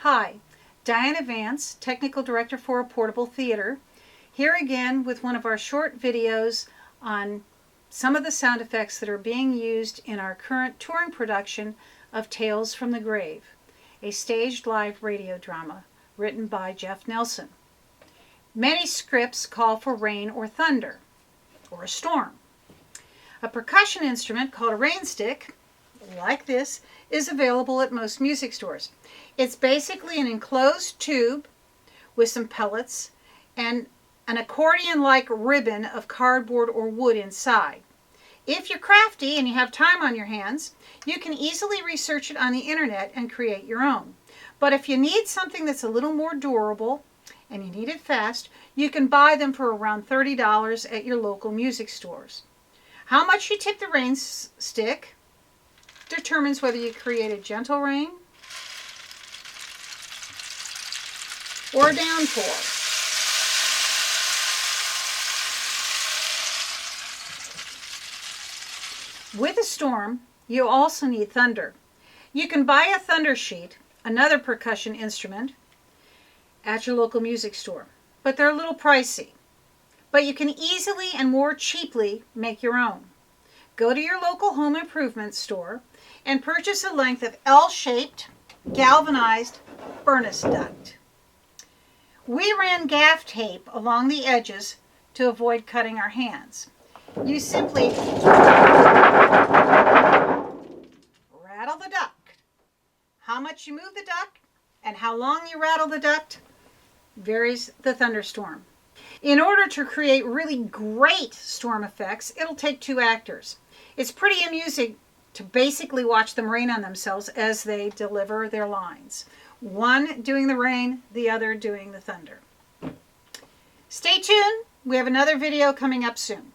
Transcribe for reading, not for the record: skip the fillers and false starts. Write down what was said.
Hi, Diana Vance, Technical Director for A Portable Theater, here again with one of our short videos on some of the sound effects that are being used in our current touring production of Tales from the Grave, a staged live radio drama written by Jeff Nelson. Many scripts call for rain or thunder, or a storm. A percussion instrument called a rain stick, like this, is available at most music stores. It's basically an enclosed tube with some pellets and an accordion-like ribbon of cardboard or wood inside. If you're crafty and you have time on your hands, you can easily research it on the internet and create your own. But if you need something that's a little more durable and you need it fast, you can buy them for around $30 at your local music stores. How much you tip the rain stick determines whether you create a gentle rain or a downpour. With a storm, you also need thunder. You can buy a thunder sheet, another percussion instrument, at your local music store, but they're a little pricey. But you can easily and more cheaply make your own. Go to your local home improvement store and purchase a length of L-shaped galvanized furnace duct. We ran gaff tape along the edges to avoid cutting our hands. You simply rattle the duct. How much you move the duct and how long you rattle the duct varies the thunderstorm. In order to create really great storm effects, it'll take two actors. It's pretty amusing to basically watch them rain on themselves as they deliver their lines. One doing the rain, the other doing the thunder. Stay tuned. We have another video coming up soon.